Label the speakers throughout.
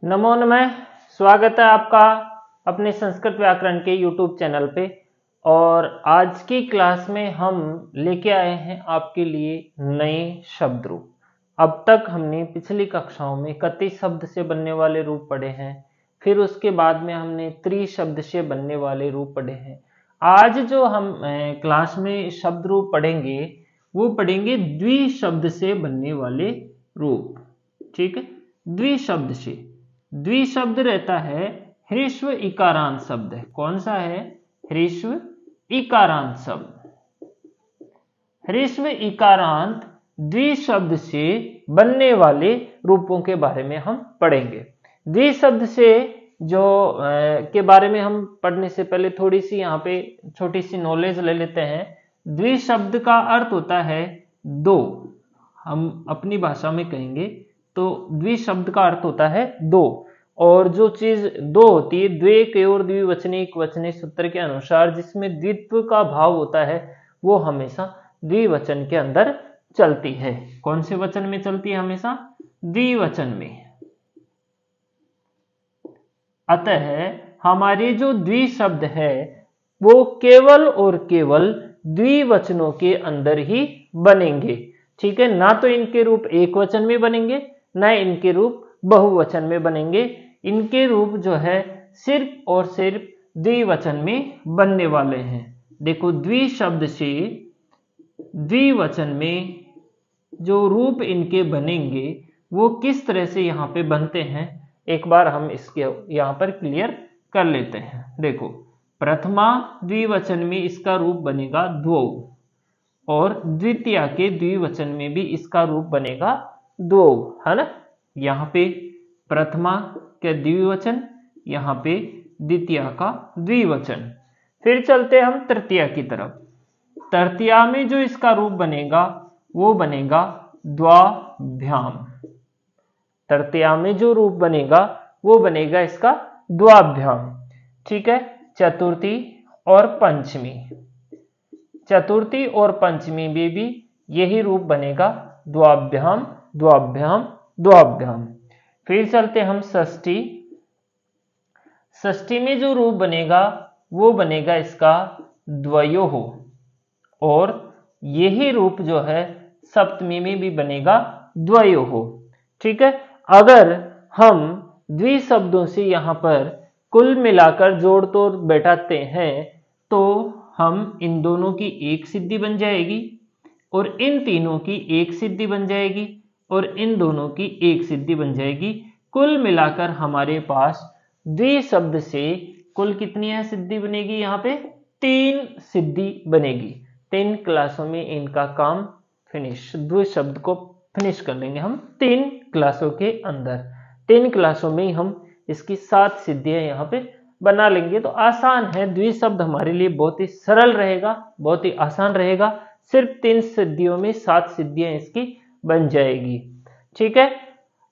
Speaker 1: नमो नमः। स्वागत है आपका अपने संस्कृत व्याकरण के YouTube चैनल पे। और आज की क्लास में हम लेके आए हैं आपके लिए नए शब्द रूप। अब तक हमने पिछली कक्षाओं में कति शब्द से बनने वाले रूप पढ़े हैं, फिर उसके बाद में हमने त्रि शब्द से बनने वाले रूप पढ़े हैं। आज जो हम क्लास में शब्द रूप पढ़ेंगे वो पढ़ेंगे द्विशब्द से बनने वाले रूप। ठीक है, द्विशब्द से। द्विशब्द रहता है ह्रस्व इकारांत शब्द है। कौन सा है? ह्रस्व इकारांत शब्द। ह्रस्व इकारांत द्विशब्द से बनने वाले रूपों के बारे में हम पढ़ेंगे। द्विशब्द से जो के बारे में हम पढ़ने से पहले थोड़ी सी यहाँ पे छोटी सी नॉलेज ले लेते हैं। द्विशब्द का अर्थ होता है दो। हम अपनी भाषा में कहेंगे तो द्विशब्द का अर्थ होता है दो। और जो चीज दो होती है, द्वे के और द्विवचने एकवचने सूत्र के अनुसार जिसमें द्वित्व का भाव होता है वो हमेशा द्विवचन के अंदर चलती है। कौन से वचन में चलती है? हमेशा द्विवचन में। अतः हमारे जो द्विशब्द है वो केवल और केवल द्विवचनों के अंदर ही बनेंगे। ठीक है, ना तो इनके रूप एक वचन में बनेंगे, ना इनके रूप बहुवचन में बनेंगे। इनके रूप जो है सिर्फ और सिर्फ द्विवचन में बनने वाले हैं। देखो, द्विशब्द से द्विवचन में जो रूप इनके बनेंगे वो किस तरह से यहाँ पे बनते हैं, एक बार हम इसके यहाँ पर क्लियर कर लेते हैं। देखो, प्रथमा द्विवचन में इसका रूप बनेगा द्वौ, और द्वितीया के द्विवचन में भी इसका रूप बनेगा द्वौ, है ना। यहाँ पे प्रथमा के द्विवचन, यहाँ पे द्वितीया का द्विवचन। फिर चलते हम तृतीया की तरफ। तृतीया में जो इसका रूप बनेगा वो बनेगा द्वाभ्याम। तृतीया में जो रूप बनेगा वो बनेगा इसका द्वाभ्याम। ठीक है, चतुर्थी और पंचमी। चतुर्थी और पंचमी में भी यही रूप बनेगा द्वाभ्याम द्वाभ्याम द्वाभ्याम। फिर चलते हम षष्ठी। षष्ठी में जो रूप बनेगा वो बनेगा इसका द्वयोः, और यही रूप जो है सप्तमी में भी बनेगा द्वयोः। ठीक है, अगर हम द्विशब्दों से यहाँ पर कुल मिलाकर जोड़ तोड़ बैठाते हैं तो हम इन दोनों की एक सिद्धि बन जाएगी, और इन तीनों की एक सिद्धि बन जाएगी, और इन दोनों की एक सिद्धि बन जाएगी। कुल मिलाकर हमारे पास द्विशब्द से कुल कितनी है सिद्धि बनेगी? यहाँ पे 3 सिद्धि बनेगी। 3 क्लासों में इनका काम फिनिश, द्विशब्द को फिनिश कर लेंगे हम 3 क्लासों के अंदर। 3 क्लासों में हम इसकी 7 सिद्धियां यहाँ पे बना लेंगे। तो आसान है, द्विशब्द हमारे लिए बहुत ही सरल रहेगा, बहुत ही आसान रहेगा। सिर्फ 3 सिद्धियों में 7 सिद्धियां इसकी बन जाएगी। ठीक है,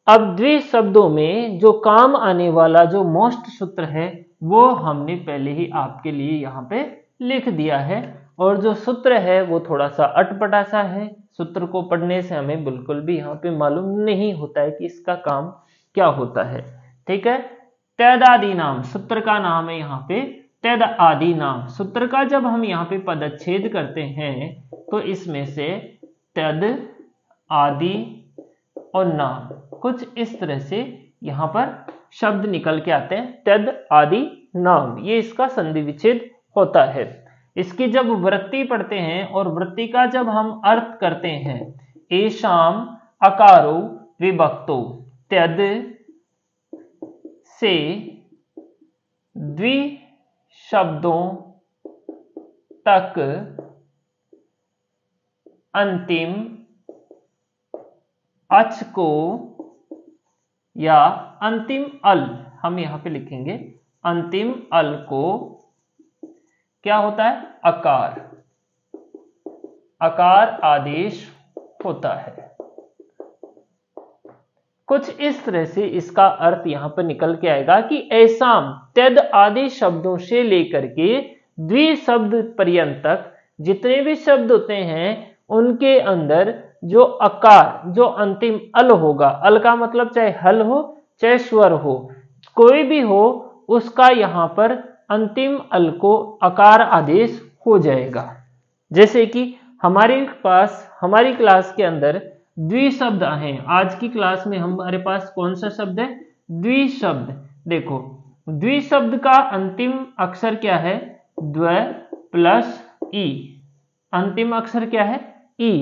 Speaker 1: अब द्विशब्दों में जो काम आने वाला जो मोस्ट सूत्र है वो हमने पहले ही आपके लिए यहाँ पे लिख दिया है। और जो सूत्र है वो थोड़ा सा अटपटा सा है। सूत्र को पढ़ने से हमें बिल्कुल भी यहाँ पे मालूम नहीं होता है कि इसका काम क्या होता है। ठीक है, तद आदि नाम सूत्र का नाम है यहाँ पे तद आदि नाम। सूत्र का जब हम यहाँ पे पदच्छेद करते हैं तो इसमें से तद, आदि और नाम कुछ इस तरह से यहाँ पर शब्द निकल के आते हैं। तद, आदि, नाम, ये इसका संधि विच्छेद होता है। इसकी जब वृत्ति पढ़ते हैं और वृत्ति का जब हम अर्थ करते हैं, एषाम अकारो विभक्तो, तद से द्विशब्दों तक अंतिम अच को या अंतिम अल, हम यहां पे लिखेंगे अंतिम अल को क्या होता है? अकार। अकार आदेश होता है। कुछ इस तरह से इसका अर्थ यहां पर निकल के आएगा कि ऐसाम तद आदि शब्दों से लेकर के द्विशब्द पर्यंत तक जितने भी शब्द होते हैं उनके अंदर जो अकार, जो अंतिम अल होगा, अल का मतलब चाहे हल हो चाहे स्वर हो, कोई भी हो उसका यहाँ पर अंतिम अल को अकार आदेश हो जाएगा। जैसे कि हमारे पास हमारी क्लास के अंदर द्विशब्द हैं। आज की क्लास में हमारे पास कौन सा शब्द है? द्विशब्द। देखो द्विशब्द का अंतिम अक्षर क्या है? द्व प्लस ई। अंतिम अक्षर क्या है? ई।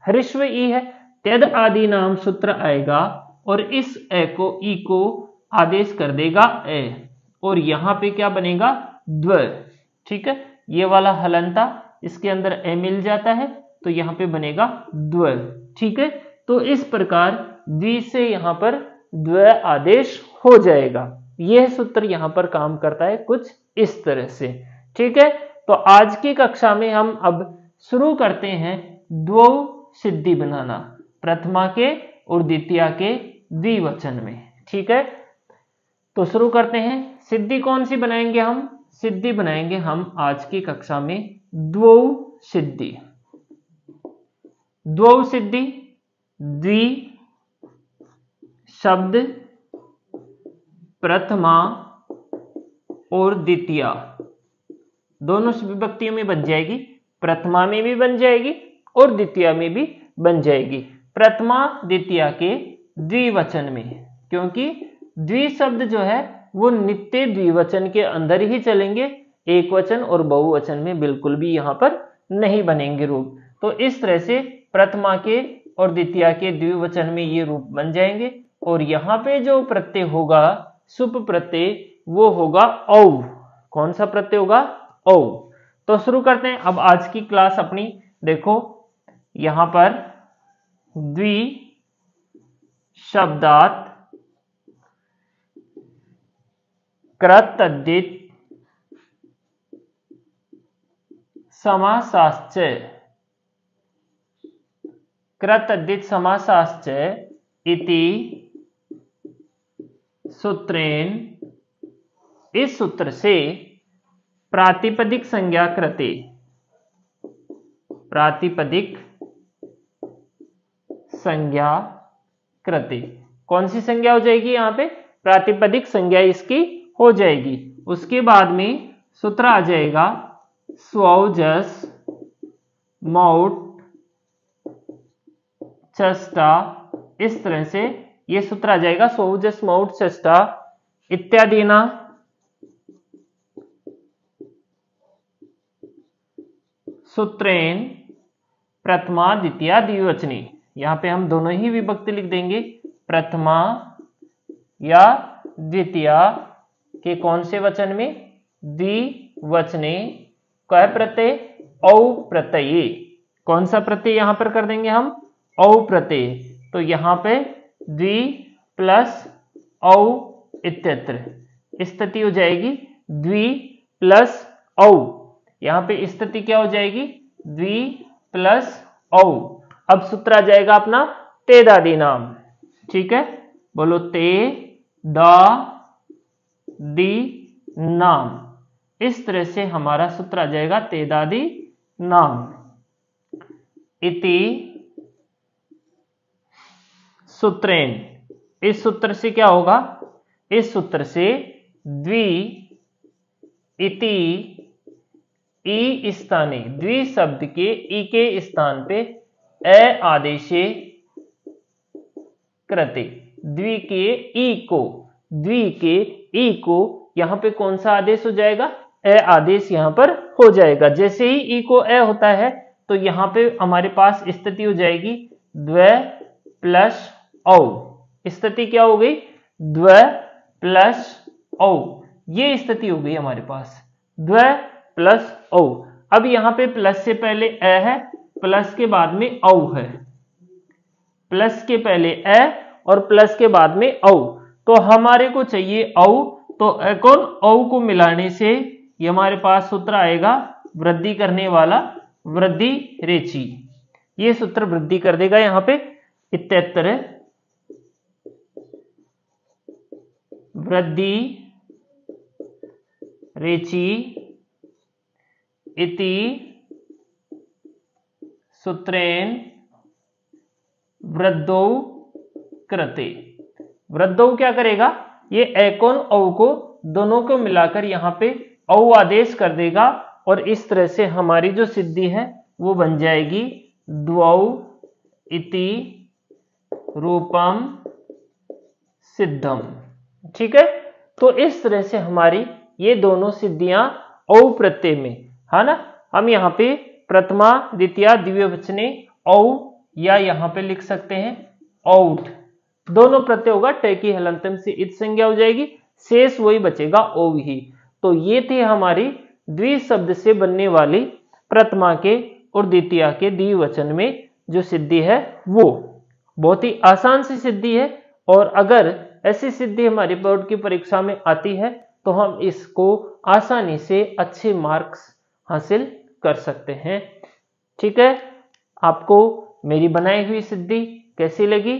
Speaker 1: ह्रस्व ई है। त्यद आदि नाम सूत्र आएगा और इस ए को ई को आदेश कर देगा ए, और यहां पे क्या बनेगा? द्व। ठीक है, ये वाला हलंता इसके अंदर ए मिल जाता है तो यहां पे बनेगा द्व। ठीक है, तो इस प्रकार द्वि से यहां पर द्व आदेश हो जाएगा। यह सूत्र यहां पर काम करता है कुछ इस तरह से। ठीक है, तो आज की कक्षा में हम अब शुरू करते हैं द्वौ सिद्धि बनाना, प्रथमा के और द्वितीया के द्विवचन में। ठीक है, तो शुरू करते हैं। सिद्धि कौन सी बनाएंगे हम? सिद्धि बनाएंगे हम आज की कक्षा में द्वौ सिद्धि। द्वौ सिद्धि द्वि शब्द प्रथमा और द्वितीया दोनों विभक्तियों में बन जाएगी। प्रथमा में भी बन जाएगी और द्वितीया में भी बन जाएगी। प्रथमा द्वितीया के द्विवचन में, क्योंकि द्विशब्द जो है वो नित्य द्विवचन के अंदर ही चलेंगे, एक वचन और बहुवचन में बिल्कुल भी यहाँ पर नहीं बनेंगे रूप। तो इस तरह से प्रथमा के और द्वितीया के द्विवचन में ये रूप बन जाएंगे, और यहाँ पे जो प्रत्यय होगा सुप प्रत्यय वो होगा औ। कौन सा प्रत्यय होगा? औ। तो शुरू करते हैं अब आज की क्लास अपनी। देखो यहां पर द्वि शब्दात कृतद्धित समासाश्च, कृतद्धित समासाश्च इति सूत्रेण, इस सूत्र से प्रातिपदिक संज्ञा कृते, प्रातिपदिक संज्ञा कृते, कौन सी संज्ञा हो जाएगी? यहाँ पे प्रातिपदिक संज्ञा इसकी हो जाएगी। उसके बाद में सूत्र आ जाएगा स्वौजस मौट चष्टा। इस तरह से ये सूत्र आ जाएगा स्वौजस मौट चष्टा इत्यादि ना सूत्रेण प्रथमा द्वितीया द्विवचनी। यहां पे हम दोनों ही विभक्ति लिख देंगे, प्रथमा या द्वितीया के कौन से वचन में? द्विवचने। क्या प्रत्यय? औ प्रत्यय। कौन सा प्रत्यय यहां पर कर देंगे हम? औ प्रत्यय। तो यहां पे द्वि प्लस औ इत्यत्र स्थिति हो जाएगी द्वि प्लस औ। यहां पे स्थिति क्या हो जाएगी? द्वि प्लस औ। अब सूत्र आ जाएगा अपना तेदादि नाम। ठीक है, बोलो ते दा दी नाम। इस तरह से हमारा सूत्र आ जाएगा तेदादि नाम। इति सूत्रेण, इस सूत्र से क्या होगा? इस सूत्र से द्वि इति ई स्थाने, द्वि शब्द के ई के स्थान पे ए आदेशे कृते, द्वि के ई को, द्वि के ई को यहां पे कौन सा आदेश हो जाएगा? ए आदेश यहां पर हो जाएगा। जैसे ही ई को ए होता है तो यहां पे हमारे पास स्थिति हो जाएगी द्व प्लस औ। स्थिति क्या हो गई? द्व प्लस औ। ये स्थिति हो गई हमारे पास द्व प्लस औ। अब यहां पे प्लस से पहले ए है, प्लस के बाद में औ है। प्लस के पहले ए और प्लस के बाद में औ, तो हमारे को चाहिए औ। तो एक और औ को मिलाने से ये हमारे पास सूत्र आएगा वृद्धि करने वाला, वृद्धि रेची। ये सूत्र वृद्धि कर देगा यहां पे इत्यत्र वृद्धि रेची इति सूत्रेण वृद्धौ कृते, वृद्ध औ क्या करेगा, ये एकौन औ को दोनों को मिलाकर यहाँ पे औ आदेश कर देगा और इस तरह से हमारी जो सिद्धि है वो बन जाएगी द्वौ इति रूपम सिद्धम। ठीक है, तो इस तरह से हमारी ये दोनों सिद्धियां औ प्रत्यय में, है ना। हम यहाँ पे प्रथमा द्वितीया द्विवचने औ या यहाँ पे लिख सकते हैं औट, दोनों प्रत्यय होगा, ट की हलंतम से इत संज्ञा हो जाएगी, शेष वही बचेगा औ ही। तो ये थे हमारी द्विशब्द से बनने वाली प्रथमा के और द्वितीया के द्विवचन में जो सिद्धि है वो बहुत ही आसान सी सिद्धि है। और अगर ऐसी सिद्धि हमारी बोर्ड की परीक्षा में आती है तो हम इसको आसानी से अच्छे मार्क्स हासिल कर सकते हैं। ठीक है, आपको मेरी बनाई हुई सिद्धि कैसी लगी,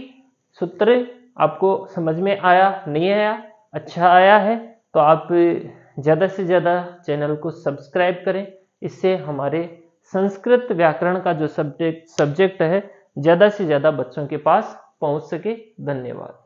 Speaker 1: सूत्र आपको समझ में आया, नहीं आया, अच्छा आया है तो आप ज़्यादा से ज़्यादा चैनल को सब्सक्राइब करें, इससे हमारे संस्कृत व्याकरण का जो सब्जेक्ट है ज़्यादा से ज़्यादा बच्चों के पास पहुंच सके। धन्यवाद।